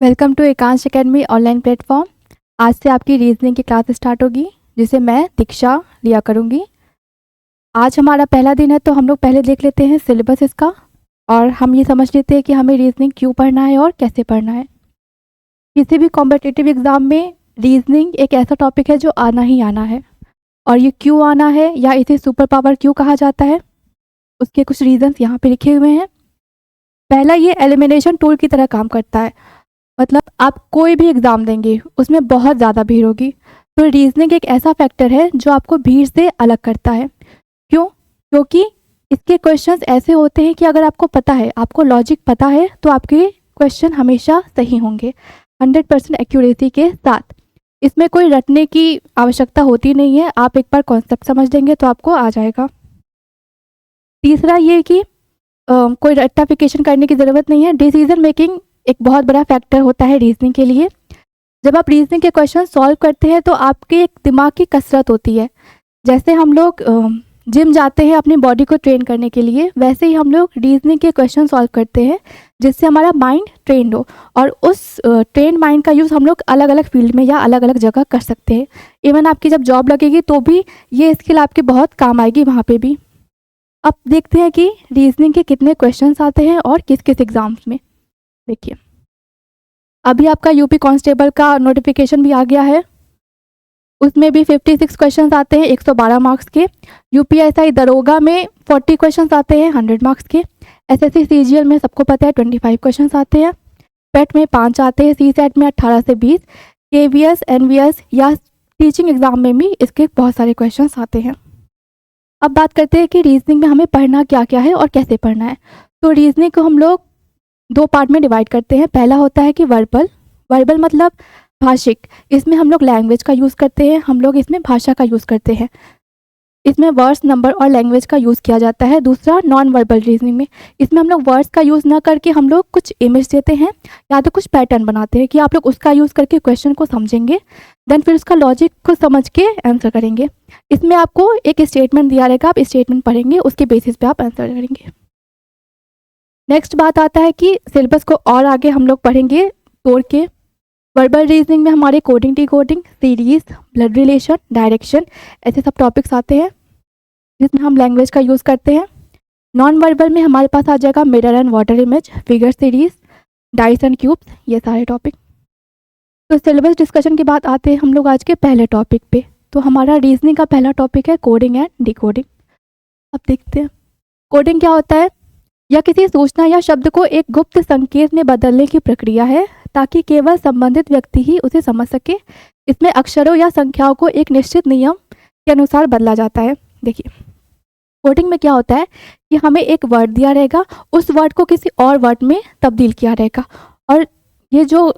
Welcome to Ekansh academy online platform. आज से आपकी रीजनिंग की क्लास स्टार्ट होगी जिसे मैं दीक्षा लिया करूँगी। आज हमारा पहला दिन है तो हम लोग पहले देख लेते हैं सिलेबस इसका और हम ये समझ लेते हैं कि हमें रीजनिंग क्यों पढ़ना है और कैसे पढ़ना है। किसी भी कॉम्पिटिटिव एग्ज़ाम में रीजनिंग एक ऐसा टॉपिक है जो आना ही आना है और ये क्यों आना है या इसे सुपर पावर क्यों कहा जाता है उसके कुछ रीजंस यहाँ पे लिखे हुए हैं। पहला, ये एलिमिनेशन टूल की तरह काम करता है। मतलब आप कोई भी एग्ज़ाम देंगे उसमें बहुत ज़्यादा भीड़ होगी, तो रीजनिंग एक ऐसा फैक्टर है जो आपको भीड़ से अलग करता है। क्यों? क्योंकि इसके क्वेश्चंस ऐसे होते हैं कि अगर आपको पता है, आपको लॉजिक पता है, तो आपके क्वेश्चन हमेशा सही होंगे 100% एक्यूरेसी के साथ। इसमें कोई रटने की आवश्यकता होती नहीं है, आप एक बार कॉन्सेप्ट समझ लेंगे तो आपको आ जाएगा। तीसरा ये कि कोई रट्टाफिकेशन करने की ज़रूरत नहीं है। डिसीजन मेकिंग एक बहुत बड़ा फैक्टर होता है रीजनिंग के लिए। जब आप रीजनिंग के क्वेश्चन सॉल्व करते हैं तो आपके एक दिमाग की कसरत होती है। जैसे हम लोग जिम जाते हैं अपनी बॉडी को ट्रेन करने के लिए, वैसे ही हम लोग रीजनिंग के क्वेश्चन सॉल्व करते हैं जिससे हमारा माइंड ट्रेंड हो, और उस ट्रेन माइंड का यूज़ हम लोग अलग अलग फील्ड में या अलग अलग जगह कर सकते हैं। इवन आपकी जब जॉब लगेगी तो भी ये स्किल आपके बहुत काम आएगी वहाँ पे भी। अब देखते हैं कि रीजनिंग के कितने क्वेश्चंस आते हैं और किस किस एग्ज़ाम्स में। देखिए, अभी आपका यूपी कांस्टेबल का नोटिफिकेशन भी आ गया है, उसमें भी 56 क्वेश्चंस आते हैं 112 मार्क्स के। यूपीएसआई दरोगा में 40 क्वेश्चंस आते हैं 100 मार्क्स के। एसएससी सीजीएल में सबको पता है 25 क्वेश्चंस आते हैं। पेट में 5 आते हैं, सी सेट में 18 से 20, केवीएस एनवीएस या टीचिंग एग्जाम में भी इसके बहुत सारे क्वेश्चंस आते हैं। अब बात करते हैं कि रीजनिंग में हमें पढ़ना क्या क्या है और कैसे पढ़ना है। तो रीजनिंग को हम लोग 2 पार्ट में डिवाइड करते हैं। पहला होता है कि वर्बल मतलब भाषिक। इसमें हम लोग लैंग्वेज का यूज़ करते हैं, हम लोग इसमें भाषा का यूज़ करते हैं। इसमें वर्ड्स, नंबर और लैंग्वेज का यूज़ किया जाता है। दूसरा, नॉन वर्बल रीजनिंग में, इसमें हम लोग वर्ड्स का यूज़ ना करके हम लोग कुछ इमेज देते हैं या तो कुछ पैटर्न बनाते हैं कि आप लोग उसका यूज़ करके क्वेश्चन को समझेंगे, देन फिर उसका लॉजिक को समझ के आंसर करेंगे। इसमें आपको एक स्टेटमेंट दिया रहेगा, आप स्टेटमेंट पढ़ेंगे, उसके बेसिस पे आप आंसर करेंगे। नेक्स्ट बात आता है कि सिलेबस को और आगे हम लोग पढ़ेंगे तोड़ के। वर्बल रीजनिंग में हमारे coding, decoding, series, blood relation, direction, ऐसे सब टॉपिक्स आते हैं जिसमें हम लैंग्वेज का यूज़ करते हैं। नॉन वर्बल में हमारे पास आ जाएगा mirror and water image, figure series, dice and cubes, ये सारे टॉपिक। तो सिलेबस डिस्कशन के बाद आते हैं हम लोग आज के पहले टॉपिक पे। तो हमारा रीजनिंग का पहला टॉपिक है कोडिंग एंड डिकोडिंग। अब देखते हैं कोडिंग क्या होता है। यह किसी सूचना या शब्द को एक गुप्त संकेत में बदलने की प्रक्रिया है ताकि केवल संबंधित व्यक्ति ही उसे समझ सके। इसमें अक्षरों या संख्याओं को एक निश्चित नियम के अनुसार बदला जाता है। देखिए, कोडिंग में क्या होता है कि हमें एक वर्ड दिया रहेगा, उस वर्ड को किसी और वर्ड में तब्दील किया रहेगा, और ये जो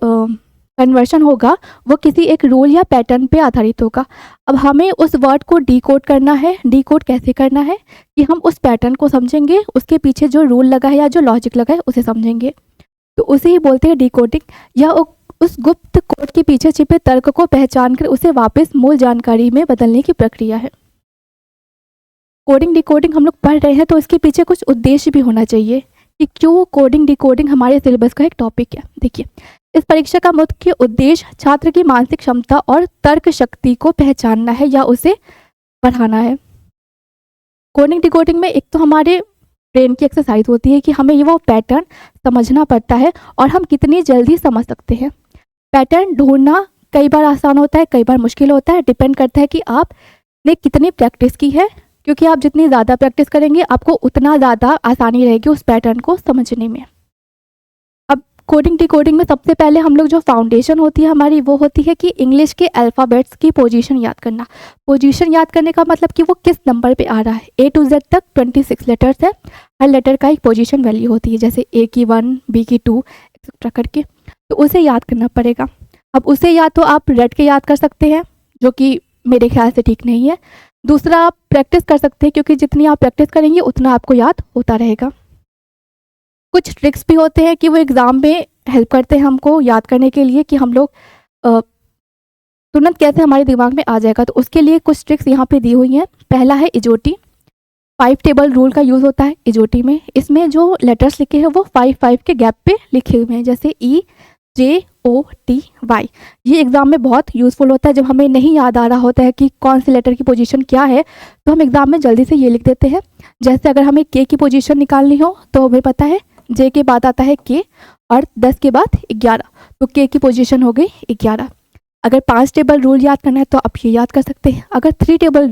कन्वर्शन होगा वो किसी एक रूल या पैटर्न पे आधारित होगा। अब हमें उस वर्ड को डिकोड करना है। डिकोड कैसे करना है कि हम उस पैटर्न को समझेंगे, उसके पीछे जो रूल लगा है या जो लॉजिक लगा है उसे समझेंगे, तो उसे ही बोलते हैं डिकोडिंग। या उस गुप्त कोड के पीछे छिपे तर्क को पहचान कर उसे वापस मूल जानकारी में बदलने की प्रक्रिया है। कोडिंग डिकोडिंग हम लोग पढ़ रहे हैं तो इसके पीछे कुछ उद्देश्य भी होना चाहिए कि क्यों कोडिंग डिकोडिंग हमारे सिलेबस का एक टॉपिक है। देखिए, इस परीक्षा का मुख्य उद्देश्य छात्र की मानसिक क्षमता और तर्क शक्ति को पहचानना है या उसे बढ़ाना है। कोडिंग डिकोडिंग में एक तो हमारे ब्रेन की एक्सरसाइज होती है कि हमें ये वो पैटर्न समझना पड़ता है और हम कितनी जल्दी समझ सकते हैं। पैटर्न ढूंढना कई बार आसान होता है, कई बार मुश्किल होता है, डिपेंड करता है कि आपने कितनी प्रैक्टिस की है, क्योंकि आप जितनी ज़्यादा प्रैक्टिस करेंगे आपको उतना ज़्यादा आसानी रहेगी उस पैटर्न को समझने में। अब कोडिंग डिकोडिंग में सबसे पहले हम लोग जो फाउंडेशन होती है हमारी, वो होती है कि इंग्लिश के अल्फ़ाबेट्स की पोजीशन याद करना। पोजीशन याद करने का मतलब कि वो किस नंबर पे आ रहा है। A to Z तक 26 लेटर्स है, हर लेटर का एक पोजीशन वैल्यू होती है, जैसे A की 1, B की 2 एक्सेट्रा करके, तो उसे याद करना पड़ेगा। अब उसे या तो आप रट के याद कर सकते हैं, जो कि मेरे ख्याल से ठीक नहीं है। दूसरा, आप प्रैक्टिस कर सकते हैं, क्योंकि जितनी आप प्रैक्टिस करेंगे उतना आपको याद होता रहेगा। कुछ ट्रिक्स भी होते हैं कि वो एग्ज़ाम में हेल्प करते हैं हमको याद करने के लिए कि हम लोग तुरंत कैसे हमारे दिमाग में आ जाएगा। तो उसके लिए कुछ ट्रिक्स यहाँ पे दी हुई हैं। पहला है इजोटी। 5 टेबल रूल का यूज़ होता है इजोटी में। इसमें जो लेटर्स लिखे हैं वो 5 5 के गैप पे लिखे हुए हैं, जैसे E JOTY। ये एग्ज़ाम में बहुत यूज़फुल होता है। जब हमें नहीं याद आ रहा होता है कि कौन से लेटर की पोजीशन क्या है, तो हम एग्ज़ाम में जल्दी से ये लिख देते हैं। जैसे अगर हमें K की पोजीशन निकालनी हो तो हमें पता है J के बाद आता है K और 10 के बाद 11, तो K की पोजीशन हो गई 11। अगर 5 टेबल रूल याद करना है तो आप ये याद कर सकते हैं। अगर 3 टेबल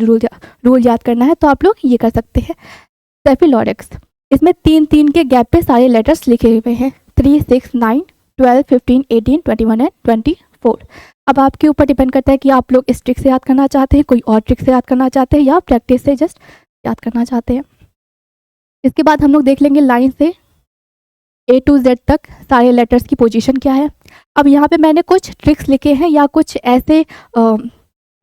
रूल याद करना है तो आप लोग ये कर सकते हैं। सेफिलॉरिक्स, इसमें 3-3 के गैप पे सारे लेटर्स लिखे हुए हैं, 3, 6, 9, 12, 15, 18, 21 एंड 24। अब आपके ऊपर डिपेंड करता है कि आप लोग इस ट्रिक से याद करना चाहते हैं, कोई और ट्रिक से याद करना चाहते हैं, या प्रैक्टिस से जस्ट याद करना चाहते हैं। इसके बाद हम लोग देख लेंगे लाइन से A to Z तक सारे लेटर्स की पोजीशन क्या है। अब यहाँ पे मैंने कुछ ट्रिक्स लिखे हैं या कुछ ऐसे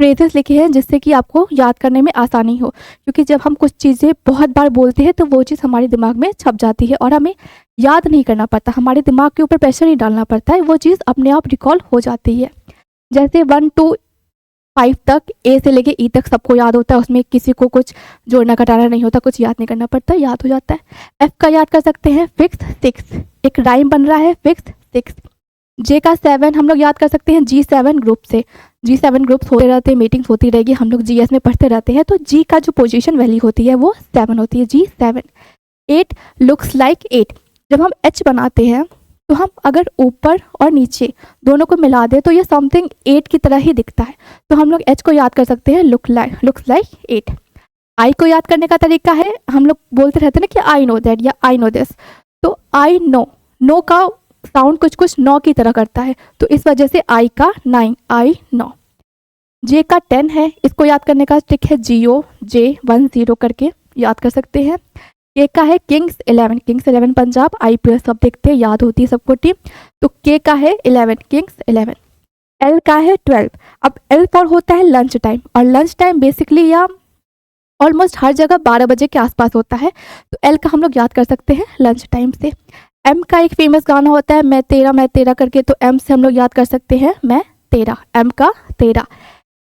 फ्रेजेस लिखे हैं जिससे कि आपको याद करने में आसानी हो, क्योंकि जब हम कुछ चीज़ें बहुत बार बोलते हैं तो वो चीज़ हमारे दिमाग में छप जाती है और हमें याद नहीं करना पड़ता, हमारे दिमाग के ऊपर प्रेशर नहीं डालना पड़ता है, वो चीज़ अपने आप रिकॉल हो जाती है। जैसे 1 to 5 तक, A से लेके E तक सबको याद होता है, उसमें किसी को कुछ जोड़ना घटाना नहीं होता, कुछ याद नहीं करना पड़ता, याद हो जाता है। F का याद कर सकते हैं फिक्स 6, एक राइम बन रहा है फिक्स 6। J का 7 हम लोग याद कर सकते हैं G7 ग्रुप से, G7 ग्रुप्स होते रहते हैं, मीटिंग्स होती रहेगी, हम लोग GS में पढ़ते रहते हैं, तो G का जो पोजीशन वैल्यू होती है वो 7 होती है, G7। 8 लुक्स लाइक 8, जब हम H बनाते हैं तो हम अगर ऊपर और नीचे दोनों को मिला दें तो ये समथिंग 8 की तरह ही दिखता है, तो हम लोग H को याद कर सकते हैं लुक्स लाइक 8। I को याद करने का तरीका है, हम लोग बोलते रहते हैं ना कि आई नो दैट या आई नो दिस, तो आई नो का साउंड कुछ कुछ 9 की तरह करता है, तो इस वजह से I का 9, आई नो। J का 10 है, इसको याद करने का ट्रिक है GOJ10 करके याद कर सकते हैं। K का है किंग्स 11 पंजाब, IPL सब देखते हैं, याद होती है सबको टीम, तो K का है 11, किंग्स 11। L का है 12, अब L फॉर होता है लंच टाइम, और लंच टाइम बेसिकली या ऑलमोस्ट हर जगह 12 बजे के आसपास होता है, तो L का हम लोग याद कर सकते हैं लंच टाइम से। M का एक फेमस गाना होता है मैं तेरा करके, तो M से हम लोग याद कर सकते हैं मैं तेरा, M का 13।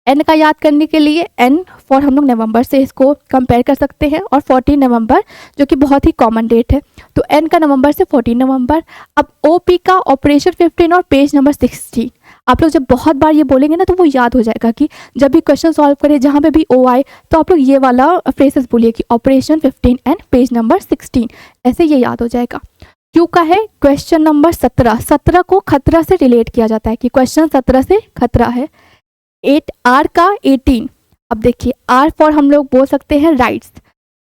N का याद करने के लिए N फॉर हम लोग नवंबर से इसको कंपेयर कर सकते हैं, और 14 नवंबर जो कि बहुत ही कॉमन डेट है, तो N का नवंबर से 14 नवंबर। अब OP का ऑपरेशन 15 और पेज नंबर 16, आप लोग जब बहुत बार ये बोलेंगे ना तो वो याद हो जाएगा कि जब भी क्वेश्चन सॉल्व करें जहाँ पे भी O आए तो आप लोग ये वाला फ्रेसेस बोलिए कि ऑपरेशन 15 एंड पेज नंबर 16, ऐसे ये याद हो जाएगा। Q का है क्वेश्चन नंबर 17 को खतरा से रिलेट किया जाता है कि क्वेश्चन 17 से खतरा है। 8 R का 18, अब देखिए R फॉर हम लोग बोल सकते हैं राइट्स,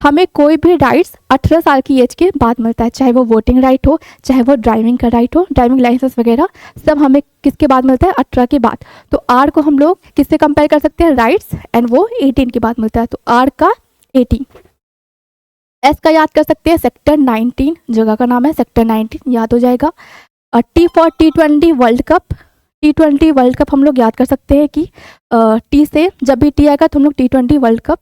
हमें कोई भी राइट्स 18 साल की एज के बाद मिलता है, चाहे वो वोटिंग राइट हो, चाहे वो ड्राइविंग का राइट हो, ड्राइविंग लाइसेंस वगैरह सब हमें किसके बाद मिलता है, 18 के बाद, तो R को हम लोग किससे कंपेयर कर सकते हैं, राइट्स, एंड वो 18 के बाद मिलता है, तो R का 18। S का याद कर सकते हैं सेक्टर 19, जगह का नाम है सेक्टर 19, याद हो जाएगा। T for T20 world cup, T20 world cup हम लोग याद कर सकते हैं कि T से जब भी T आएगा तो हम लोग T20 वर्ल्ड कप।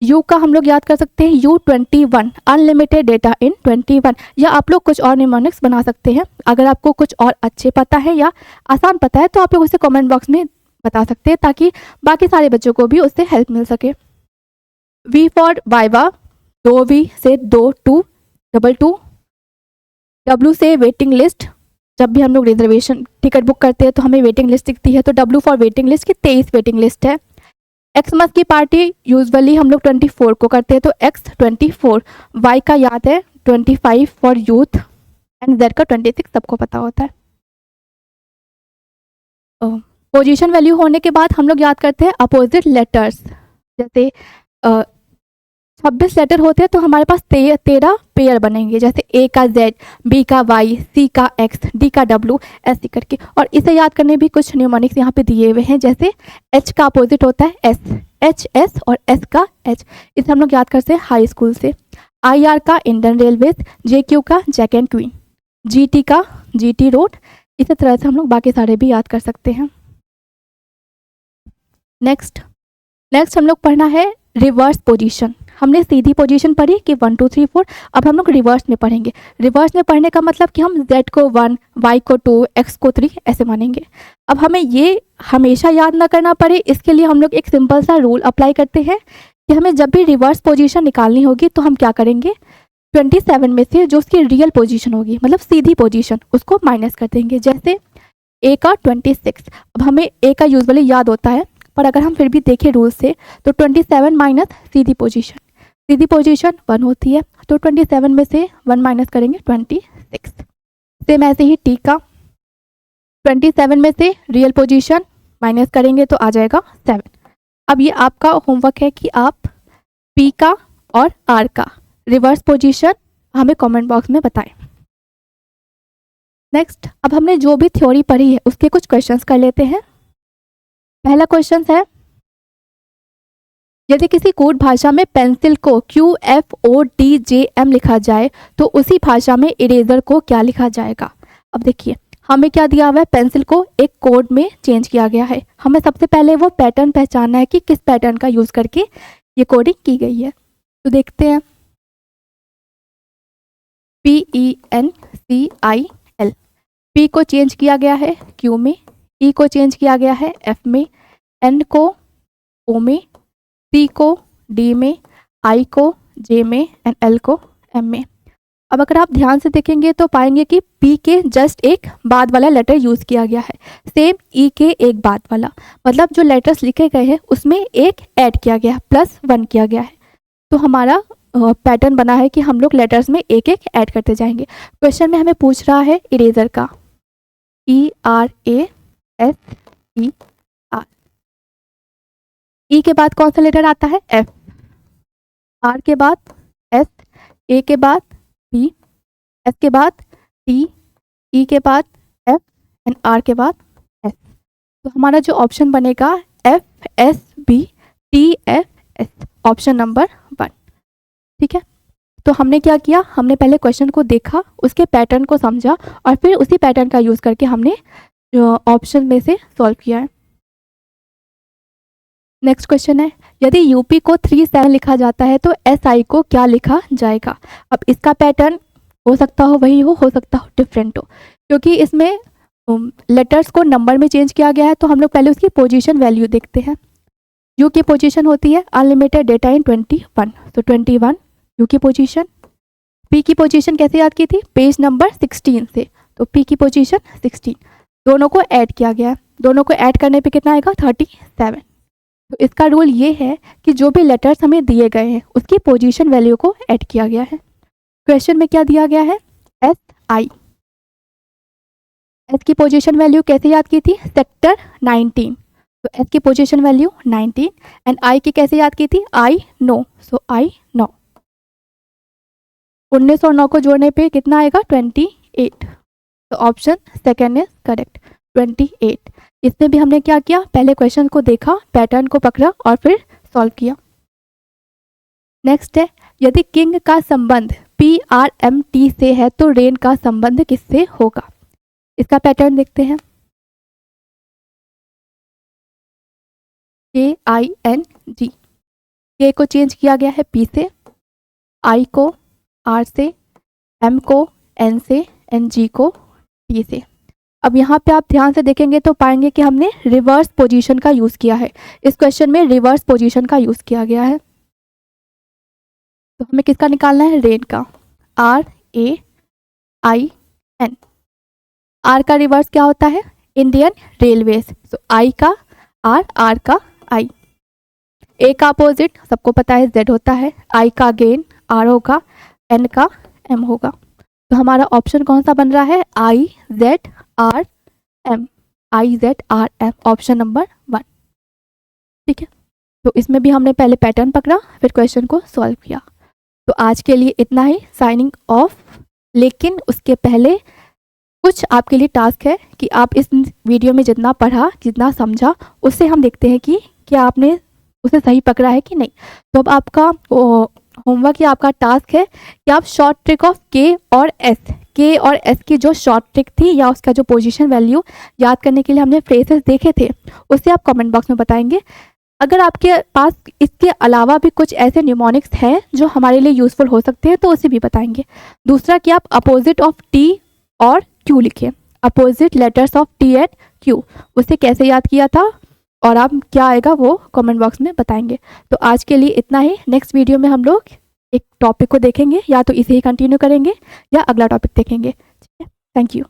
U का हम लोग याद कर सकते हैं U21 अनलिमिटेड डेटा इन 21, या आप लोग कुछ और निमोनिक्स बना सकते हैं। अगर आपको कुछ और अच्छे पता है या आसान पता है तो आप लोग उसे कमेंट बॉक्स में बता सकते हैं, ताकि बाकी सारे बच्चों को भी उससे हेल्प मिल सके। V फॉर वाइवा, 2V से 2 W से वेटिंग लिस्ट, जब भी हम लोग रिजर्वेशन टिकट बुक करते हैं तो हमें वेटिंग लिस्ट दिखती है, तो W फॉर वेटिंग लिस्ट की 23 वेटिंग लिस्ट है। एक्समस की पार्टी यूजुअली हम लोग 24 को करते हैं, तो X 24। Y का याद है 25 फॉर यूथ, एंड Z का 26 सबको पता होता है। पोजीशन वैल्यू होने के बाद हम लोग याद करते हैं अपोजिट लेटर्स, जैसे 26 लेटर होते हैं तो हमारे पास 13 पेयर बनेंगे, जैसे A का Z, B का Y, C का X, D का W, ऐसे करके। और इसे याद करने भी कुछ न्यूमोनिक्स यहाँ पे दिए हुए हैं, जैसे H का अपोजिट होता है S, H S, और S का H, इसे हम लोग याद करते हैं हाई स्कूल से। IR का इंडियन रेलवेज, JQ का जैक एंड क्वीन, GT का GT रोड, इसी तरह से हम लोग बाकी सारे भी याद कर सकते हैं। नेक्स्ट हम लोग पढ़ना है रिवर्स पोजीशन। हमने सीधी पोजीशन पढ़ी कि 1 2 3 4, अब हम लोग रिवर्स में पढ़ेंगे। रिवर्स में पढ़ने का मतलब कि हम Z को 1, Y को 2, X को 3 ऐसे मानेंगे। अब हमें ये हमेशा याद ना करना पड़े, इसके लिए हम लोग एक सिंपल सा रूल अप्लाई करते हैं कि हमें जब भी रिवर्स पोजीशन निकालनी होगी तो हम क्या करेंगे, 27 में से जो उसकी रियल पोजीशन होगी, मतलब सीधी पोजीशन, उसको माइनस कर देंगे। जैसे ए का 26, अब हमें ए का यूजुअली याद होता है, पर अगर हम फिर भी देखें रूल से तो 27 माइनस सीधी पोजीशन 1 होती है, तो 27 में से 1 माइनस करेंगे 26। सेम ऐसे ही टी का 27 में से रियल पोजीशन माइनस करेंगे तो आ जाएगा 7। अब ये आपका होमवर्क है कि आप पी का और आर का रिवर्स पोजीशन हमें कमेंट बॉक्स में बताएं। नेक्स्ट, अब हमने जो भी थ्योरी पढ़ी है उसके कुछ क्वेश्चंस कर लेते हैं। पहला क्वेश्चन है, यदि किसी कोड भाषा में पेंसिल को QFODJM लिखा जाए तो उसी भाषा में इरेजर को क्या लिखा जाएगा। अब देखिए हमें क्या दिया हुआ है, पेंसिल को एक कोड में चेंज किया गया है। हमें सबसे पहले वो पैटर्न पहचानना है कि किस पैटर्न का यूज करके ये कोडिंग की गई है। तो देखते हैं, PENCIL, P को चेंज किया गया है Q में, E को चेंज किया गया है F में, N को O में, C को D में, I को J में एंड L को M में। अब अगर आप ध्यान से देखेंगे तो पाएंगे कि P के जस्ट एक बाद वाला लेटर यूज किया गया है, सेम E के एक बाद वाला, मतलब जो लेटर्स लिखे गए हैं उसमें एक ऐड किया गया है, +1 किया गया है। तो हमारा पैटर्न बना है कि हम लोग लेटर्स में एक एक ऐड करते जाएंगे। क्वेश्चन में हमें पूछ रहा है इरेजर का, ERASER, E के बाद कौन सा लेटर आता है, F, R के बाद S, A के बाद P, S के बाद T, E के बाद F एंड R के बाद S। तो हमारा जो ऑप्शन बनेगा FSBTFS, ऑप्शन नंबर 1। ठीक है, तो हमने क्या किया, हमने पहले क्वेश्चन को देखा, उसके पैटर्न को समझा और फिर उसी पैटर्न का यूज करके हमने ऑप्शन में से सॉल्व किया है। नेक्स्ट क्वेश्चन है, यदि यूपी को 37 लिखा जाता है तो SI को क्या लिखा जाएगा। अब इसका पैटर्न हो सकता हो वही हो सकता हो डिफरेंट हो, क्योंकि इसमें लेटर्स को नंबर में चेंज किया गया है। तो हम लोग पहले उसकी पोजीशन वैल्यू देखते हैं। यू की पोजीशन होती है अनलिमिटेड डेटा इन 21, तो 21 यू की पोजीशन। पी की पोजीशन कैसे याद की थी, पेज नंबर 16 से, तो पी की पोजीशन 16। दोनों को ऐड किया गया, दोनों को ऐड करने पे कितना आएगा, 37। तो इसका रूल ये है कि जो भी लेटर्स हमें दिए गए हैं उसकी पोजीशन वैल्यू को ऐड किया गया है। क्वेश्चन में क्या दिया गया है, SI, S की पोजीशन वैल्यू कैसे याद की थी, सेक्टर 19, तो S की पोजीशन वैल्यू 19 एंड I की कैसे याद की थी, I know, so I know. 19 और 9 को जोड़ने पे कितना आएगा, 28, तो ऑप्शन सेकेंड इज करेक्ट, 28। इसमें भी हमने क्या किया, पहले क्वेश्चन को देखा, पैटर्न को पकड़ा और फिर सॉल्व किया। नेक्स्ट है, यदि किंग का संबंध PRMT से है तो रेन का संबंध किससे होगा। इसका पैटर्न देखते हैं, KING, K को चेंज किया गया है P से, I को R से, M को N से एंड G को T से। अब यहाँ पे आप ध्यान से देखेंगे तो पाएंगे कि हमने रिवर्स पोजीशन का यूज किया है। इस क्वेश्चन में रिवर्स पोजीशन का यूज किया गया है। तो हमें किसका निकालना है, रेन का, RAIN। R का रिवर्स क्या होता है, इंडियन रेलवेज, तो I का R का I। A का अपोजिट सबको पता है Z होता है, I का अगेन R होगा, N का M होगा। तो हमारा ऑप्शन कौन सा बन रहा है, IZRM, ऑप्शन नंबर 1। ठीक है, तो इसमें भी हमने पहले पैटर्न पकड़ा फिर क्वेश्चन को सॉल्व किया। तो आज के लिए इतना ही, साइनिंग ऑफ। लेकिन उसके पहले कुछ आपके लिए टास्क है कि आप इस वीडियो में जितना पढ़ा, जितना समझा, उससे हम देखते हैं कि क्या आपने उसे सही पकड़ा है कि नहीं। तो अब आपका होमवर्क या आपका टास्क है कि आप शॉर्ट ट्रिक ऑफ K और S की जो शॉर्ट ट्रिक थी या उसका जो पोजीशन वैल्यू याद करने के लिए हमने फ्रेजेस देखे थे, उससे आप कमेंट बॉक्स में बताएंगे। अगर आपके पास इसके अलावा भी कुछ ऐसे न्यूमोनिक्स हैं जो हमारे लिए यूज़फुल हो सकते हैं तो उसे भी बताएंगे। दूसरा कि आप अपोजिट ऑफ T और Q लिखें, opposite letters of T and Q, उसे कैसे याद किया था और आप क्या आएगा वो कमेंट बॉक्स में बताएंगे। तो आज के लिए इतना ही, नेक्स्ट वीडियो में हम लोग एक टॉपिक को देखेंगे, या तो इसे ही कंटिन्यू करेंगे या अगला टॉपिक देखेंगे। ठीक है, थैंक यू।